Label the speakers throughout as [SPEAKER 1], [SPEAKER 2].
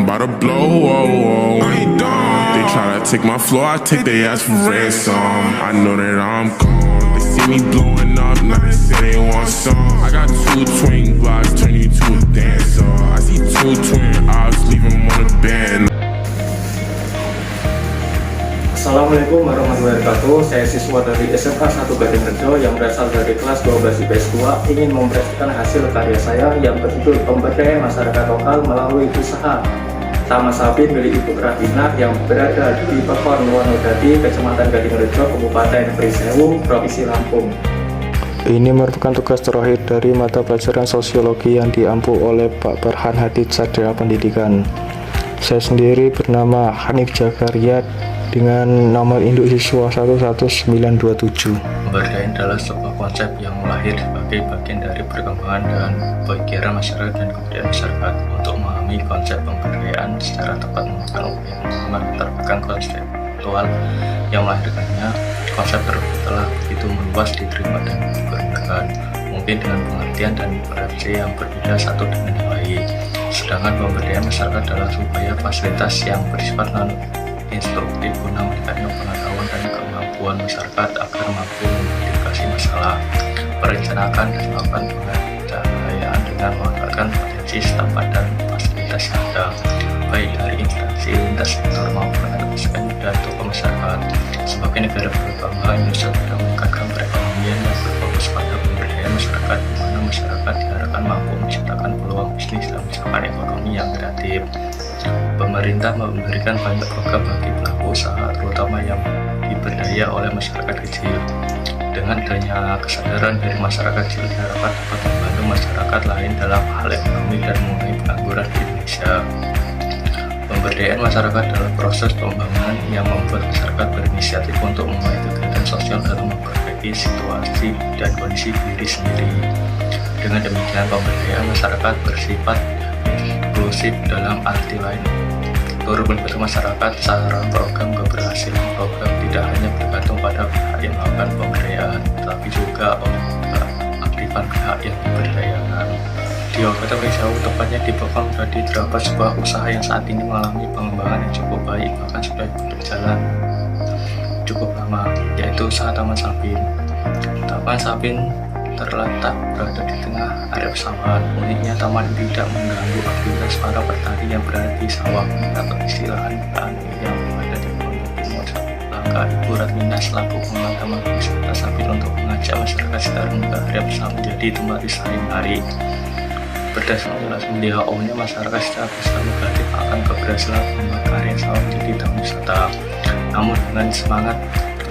[SPEAKER 1] about to blow. They try to take my floor, I take their ass for ransom. I know that I'm gone. They see me blowing up, now they say they want some. I got 2 twin blocks, turn you to a dancer. I see 2 twin ops, leave them on the band.
[SPEAKER 2] Assalamualaikum warahmatullahi wabarakatuh. Saya siswa dari SMK 1 Gadingrejo yang berasal dari kelas 12 IPS 2 ingin mempresentasikan hasil karya saya yang berjudul Pemberdayaan Masyarakat Lokal melalui usaha Taman Sapi milik Ibu Rahina yang berada di Pekon Wonodadi, Kecamatan Gadingrejo, Kabupaten Prisewu, Provinsi Lampung.
[SPEAKER 3] Ini merupakan tugas terakhir dari mata pelajaran sosiologi yang diampu oleh Pak Farhan Hadid Sarjana Pendidikan. Saya sendiri bernama Hanif Jakaria dengan nomor induk siswa 11927.
[SPEAKER 4] Pemberdayaan adalah sebuah konsep yang lahir sebagai bagian dari perkembangan dan pemikiran masyarakat dan kebudayaan masyarakat. Untuk memahami konsep pemberdayaan secara tepat memerlukan latar belakang konseptual yang melahirkannya. Konsep tersebut telah begitu meluas diterima dan digunakan, mungkin dengan pengertian dan persepsi yang berbeda satu dengan yang lain. Sedangkan pemberdayaan masyarakat adalah upaya fasilitas yang bersifat instruktif guna meningkatkan pengetahuan dan kemampuan masyarakat agar mampu mengidentifikasi masalah, merencanakan dan melakukan pemberdayaan dengan memanfaatkan potensi tempat dan fasilitas yang ada, baik dari instansi lintas sektor maupun LSM dan tokoh masyarakat. Sebagai negara berkembang, Indonesia sedang meningkatkan perekonomian yang berfokus pada pemberdayaan masyarakat, di mana masyarakat diharapkan mampu menciptakan peluang bisnis dan menciptakan ekonomi yang kreatif. Pemerintah memberikan banyak program bagi pelaku usaha, terutama yang diberdaya oleh masyarakat kecil. Dengan adanya kesadaran dari masyarakat kecil diharapkan dapat membantu masyarakat lain dalam hal ekonomi dan mengurangi pengangguran di Indonesia. Pemberdayaan masyarakat dalam proses pembangunan yang membuat masyarakat berinisiatif untuk memulai kegiatan sosial dalam memperbaiki situasi dan kondisi diri sendiri. Dengan demikian, pemberdayaan masyarakat bersifat inklusif dalam arti lain. Turut melibatkan masyarakat secara program keberhasilan program tidak hanya bergantung pada pihak yang melakukan pemberdayaan, tetapi juga oleh aktifan pihak yang diberdayakan. Di Kabupaten Prisewu, tepatnya di Pekon, tadi terdapat sebuah usaha yang saat ini mengalami pengembangan yang cukup baik, bahkan sudah berjalan cukup lama, yaitu usaha Taman Sapin. Taman Sapin terletak berada di tengah area sawah. Uniknya, taman ini tidak mengganggu aktivitas para petani yang berada di sawah atau istilahan petani yang ada di Pondok Timur. Langkah Ibu Rahina selaku pengelola Taman Wisata Sapin untuk mengajak masyarakat sekitar ke area bersama menjadi tempat sehari-hari. Berdasarkan penjelasan WHO-nya, masyarakat secara besar negatif akan keberhasilan membuat karya sawah menjadi taman wisata. Namun dengan semangat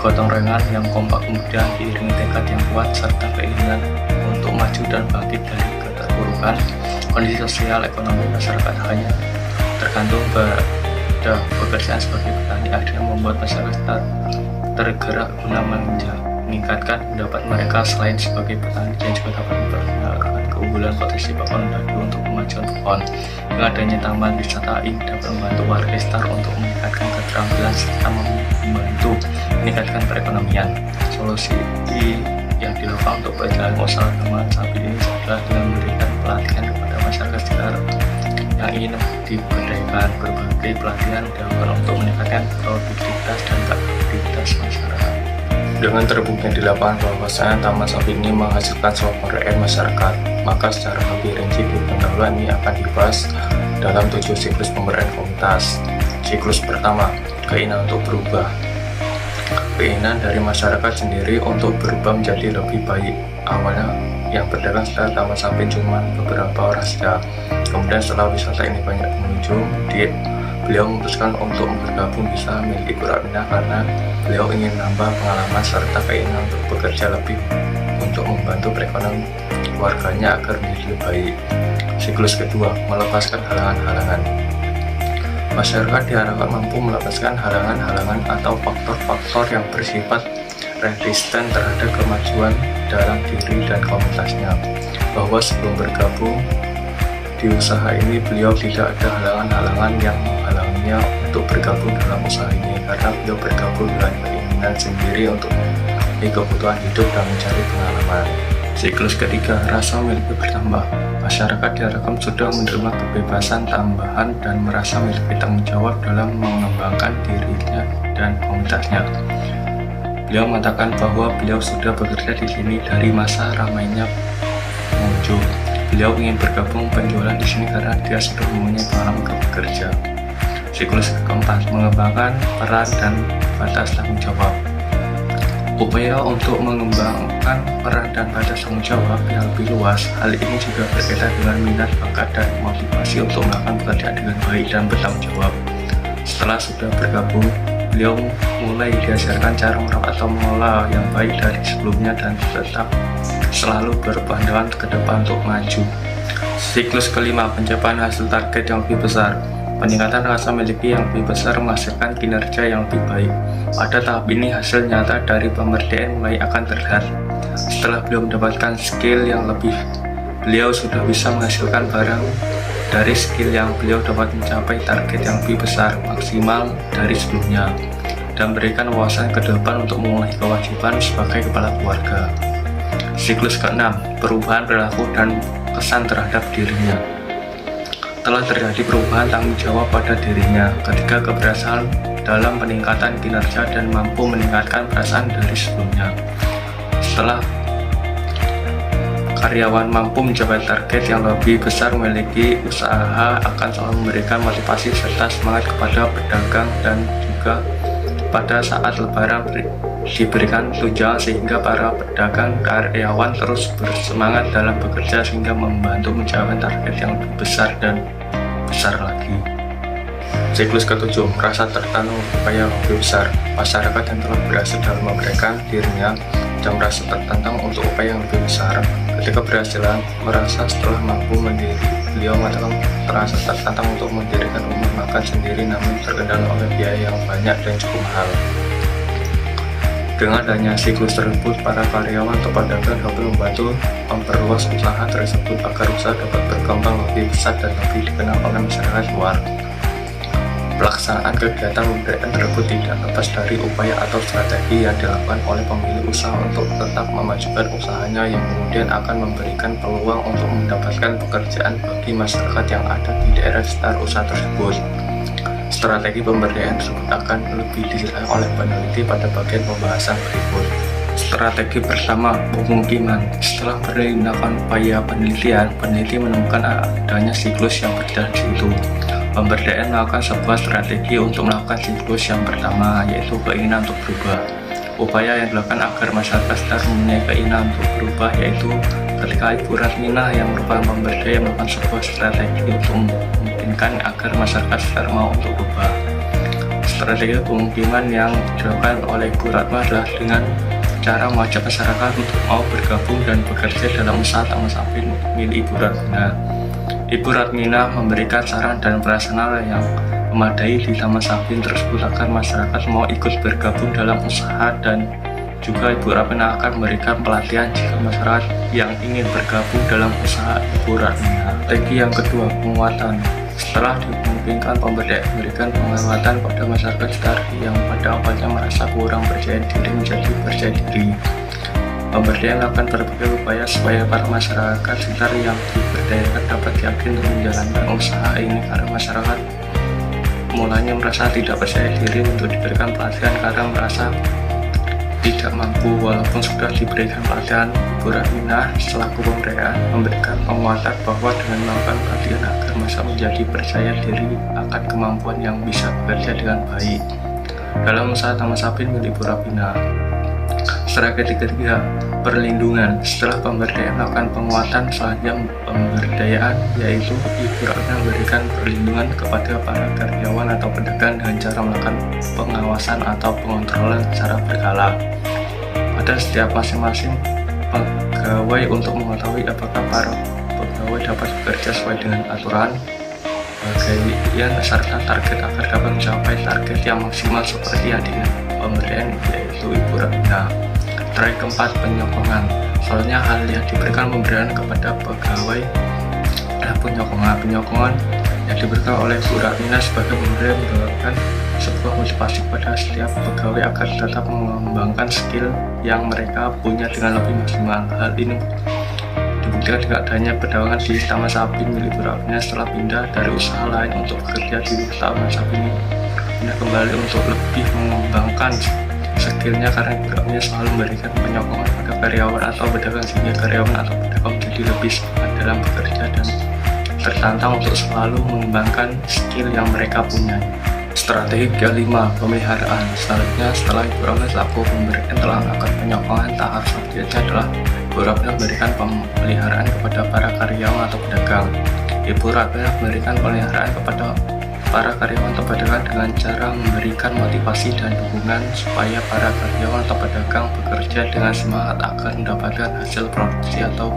[SPEAKER 4] gotong royong yang kompak, kemudian diiringi tekad yang kuat serta keinginan untuk maju dan bangkit dari keterpurukan kondisi sosial ekonomi masyarakat hanya tergantung pada pekerjaan sebagai petani, akhirnya membuat masyarakat tergerak guna meningkatkan pendapat mereka selain sebagai petani dan juga dapat memperkenalkan keunggulan potensi Pekon Wonodadi untuk kemajuan Pekon. Dengan adanya taman wisata ini dapat membantu warga sekitar untuk meningkatkan keterampilan serta membantu meningkatkan perekonomian. Solusi yang dilakukan untuk perjalanan usaha Taman Sapi ini adalah dengan memberikan pelatihan kepada masyarakat sekitar yang ingin diberdayakan. Berbagai pelatihan dilakukan untuk meningkatkan produktivitas dan aktivitas masyarakat. Dengan terbuktinya di lapangan bahwasanya Taman Sapi ini menghasilkan sebuah pemberdayaan masyarakat, maka secara lebih rinci di pendahuluan ini akan dibahas dalam 7 siklus pemberdayaan komunitas. Siklus pertama, keinginan untuk berubah. Keinginan dari masyarakat sendiri untuk berubah menjadi lebih baik. Awalnya yang berdagang sekitar Taman Sapi cuma beberapa orang saja. Kemudian setelah wisata ini banyak pengunjung, beliau memutuskan untuk bergabung bisa milik Ibu Rahina karena beliau ingin menambah pengalaman serta keinginan untuk bekerja lebih untuk membantu perekonomian keluarganya agar menjadi lebih baik. Siklus kedua, melepaskan halangan-halangan. Masyarakat diharapkan mampu melepaskan halangan-halangan atau faktor-faktor yang bersifat resisten terhadap kemajuan dalam diri dan komunitasnya. Bahwa sebelum bergabung di usaha ini, beliau tidak ada halangan-halangan yang menghalanginya untuk bergabung dalam usaha ini, karena beliau bergabung dengan keinginan sendiri untuk memenuhi kebutuhan hidup dan mencari pengalaman. Siklus ketiga, rasa miliknya bertambah. Masyarakat diharapkan sudah menerima kebebasan tambahan dan merasa memiliki tanggung jawab dalam mengembangkan dirinya dan komunitasnya. Beliau mengatakan bahwa beliau sudah bekerja di sini dari masa ramainya pengunjung. Beliau ingin bergabung penjualan di sini karena dia sudah mempunyai pengalaman bekerja. Siklus keempat, mengembangkan peran dan batas tanggung jawab. Upaya untuk mengembangkan peran dan batas tanggung jawab yang lebih luas. Hal ini juga berkaitan dengan minat, bakat, dan motivasi untuk melakukan pekerjaan dengan baik dan bertanggung jawab. Setelah sudah bergabung, beliau mulai diajarkan cara merawat atau mengelola yang baik dari sebelumnya dan tetap selalu berpandangan ke depan untuk maju. Siklus kelima, pencapaian hasil target yang lebih besar. Peningkatan rasa memiliki yang lebih besar menghasilkan kinerja yang lebih baik. Pada tahap ini, hasil nyata dari pemberdayaan mulai akan terlihat. Setelah beliau mendapatkan skill yang lebih, beliau sudah bisa menghasilkan barang dari skill yang beliau dapat mencapai target yang lebih besar maksimal dari sebelumnya dan berikan wawasan ke depan untuk memenuhi kewajiban sebagai kepala keluarga. Siklus keenam, perubahan perilaku dan kesan terhadap dirinya. Telah terjadi perubahan tanggung jawab pada dirinya ketika keberhasilan dalam peningkatan kinerja dan mampu meningkatkan perasaan dari sebelumnya. Setelah karyawan mampu mencapai target yang lebih besar, memiliki usaha akan selalu memberikan motivasi serta semangat kepada pedagang dan juga pada saat lebaran diberikan tunjangan sehingga para pedagang karyawan terus bersemangat dalam bekerja sehingga membantu mencapai target yang lebih besar dan besar lagi. Siklus ketujuh, merasa tertanam upaya lebih besar. Masyarakat yang telah berhasil dalam memberikan dirinya dan merasa tertantang untuk upaya yang lebih besar. Ketika berhasilan merasa setelah mampu mendiri, beliau mengatakan terasa tertantang untuk mendirikan rumah makan sendiri namun terkendala oleh biaya yang banyak dan cukup mahal. Dengan adanya siklus tersebut, para karyawan atau pedagang dapat membantu memperluas usaha tersebut agar usaha dapat berkembang lebih besar dan lebih dikenal oleh masyarakat luar. Pelaksanaan kegiatan pemberdayaan tersebut tidak lepas dari upaya atau strategi yang dilakukan oleh pemilik usaha untuk tetap memajukan usahanya yang kemudian akan memberikan peluang untuk mendapatkan pekerjaan bagi masyarakat yang ada di daerah sekitar usaha tersebut. Strategi pemberdayaan tersebut akan lebih dijelaskan oleh peneliti pada bagian pembahasan berikut. Strategi pertama, pemukiman. Setelah melakukan upaya penelitian, peneliti menemukan adanya siklus yang berjalan di situ. Pemberdayaan melakukan sebuah strategi untuk melakukan siklus yang pertama, yaitu keinginan untuk berubah. Upaya yang dilakukan agar masyarakat sekitar mempunyai keinginan untuk berubah, yaitu ketika Ibu Ratmina yang merupakan pemberdaya melakukan sebuah strategi untuk memungkinkan agar masyarakat sekitar mau untuk berubah. Strategi pemukiman yang dilakukan oleh Ibu Ratma adalah dengan cara mengajak masyarakat untuk mau bergabung dan bekerja dalam usaha taman samping milik Ibu Ratmina. Ibu Ratmina memberikan saran dan prasarana yang memadai di taman samping tersebut agar masyarakat mau ikut bergabung dalam usaha, dan juga Ibu Ratmina akan memberikan pelatihan jika masyarakat yang ingin bergabung dalam usaha Ibu Ratmina. Strategi yang kedua, penguatan. Setelah dimungkinkan pemberdayaan memberikan penguatan pada masyarakat sekitar yang pada awalnya merasa kurang percaya diri menjadi percaya diri. Pemberdayaan melakukan berbagai upaya supaya para masyarakat sekitar yang diberdayakan dapat yakin untuk menjalankan usaha ini karena masyarakat mulanya merasa tidak percaya diri untuk diberikan pelatihan karena merasa tidak mampu. Walaupun sudah diberikan pelatihan, Ibu Ratmina selaku pemberdayaan memberikan penguatan bahwa dengan melakukan pelatihan agar masyarakat menjadi percaya diri akan kemampuan yang bisa bekerja dengan baik dalam usaha taman samping milik Ibu Ratmina. Strategi ketiga, perlindungan. Setelah pemberdayaan melakukan penguatan, selanjutnya pemberdayaan, yaitu Ibu Ratmina memberikan perlindungan kepada para karyawan atau pedagang dengan cara melakukan pengawasan atau pengontrolan secara berkala pada setiap masing-masing pegawai untuk mengetahui apakah para pegawai dapat bekerja sesuai dengan aturan, bagian serta target agar dapat mencapai target yang maksimal seperti yang dengan pemberdayaan, yaitu Ibu Ratmina. Terakhir keempat, penyokongan. Soalnya hal yang diberikan pemberdayaan kepada pegawai adalah penyokongan yang diberikan oleh Ibu Ratmina sebagai pemberdayaan merupakan sebuah motivasi kepada setiap pegawai agar tetap mengembangkan skill yang mereka punya dengan lebih maksimal. Hal ini membuktikan tidak adanya perdagangan di Taman Sapi milik Bu Rapina setelah pindah dari usaha lain untuk bekerja di Taman Sapi ini. Pindah kembali untuk lebih mengembangkan skillnya karena Bu Rapina selalu memberikan penyokongan pada karyawan atau pedagang sehingga karyawan atau pedagang jadi lebih semangat dalam bekerja dan tertantang untuk selalu mengembangkan skill yang mereka punya. Strategi kelima, pemeliharaan. Selanjutnya setelah Ibu Rapina selaku pemberian telah melakukan penyokongan, tahap selanjutnya adalah Ibu Rapina memberikan pemeliharaan kepada para karyawan atau pedagang. Ibu Rapina memberikan pemeliharaan kepada para karyawan atau pedagang dengan cara memberikan motivasi dan dukungan supaya para karyawan atau pedagang bekerja dengan semangat agar mendapatkan hasil produksi atau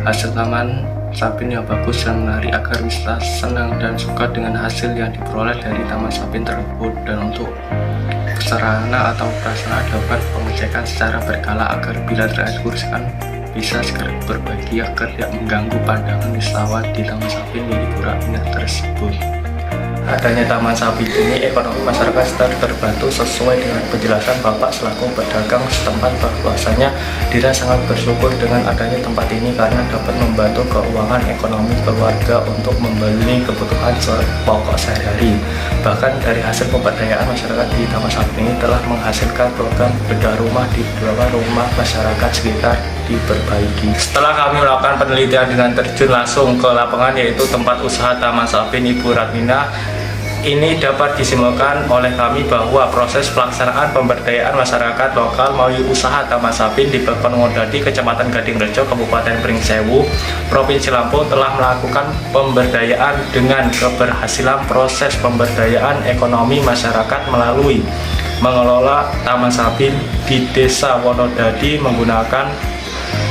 [SPEAKER 4] hasil taman sapi yang bagus dan menarik agar bisa senang dan suka dengan hasil yang diperoleh dari taman sapi tersebut. Dan untuk sarana atau prasarana dapat pengecekan secara berkala agar bila terkursikan bisa segera berbagi agar tidak mengganggu pandangan wisatawan di taman sapi milik Bu Rapina tersebut. Adanya taman sapi ini ekonomi masyarakat terbantu sesuai dengan penjelasan Bapak selaku pedagang setempat bahwasanya Dira sangat bersyukur dengan adanya tempat ini karena dapat membantu keuangan ekonomi keluarga untuk membeli kebutuhan pokok sehari-hari. Bahkan dari hasil pemberdayaan masyarakat di taman sapi ini telah menghasilkan program bedah rumah di beberapa rumah masyarakat sekitar diperbaiki. Setelah kami melakukan penelitian dengan terjun langsung ke lapangan yaitu tempat usaha Taman Sapi Ibu Rapina, ini dapat disimpulkan oleh kami bahwa proses pelaksanaan pemberdayaan masyarakat lokal melalui usaha Taman Sapi di Bekon Ngodadi, Kecamatan Gadingrejo, Kabupaten Pringsewu, Provinsi Lampung telah melakukan pemberdayaan dengan keberhasilan. Proses pemberdayaan ekonomi masyarakat melalui mengelola Taman Sapi di Desa Wonodadi menggunakan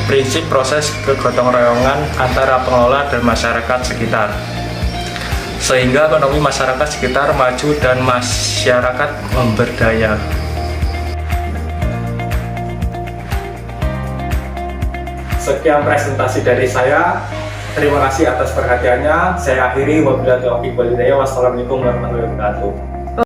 [SPEAKER 4] prinsip proses kegotong royongan antara pengelola dan masyarakat sekitar, sehingga ekonomi masyarakat sekitar maju dan masyarakat memberdaya.
[SPEAKER 2] Sekian presentasi dari saya. Terima kasih atas perhatiannya. Saya akhiri. Wabillahi taufiq wal hidayah. Wassalamualaikum warahmatullahi wabarakatuh.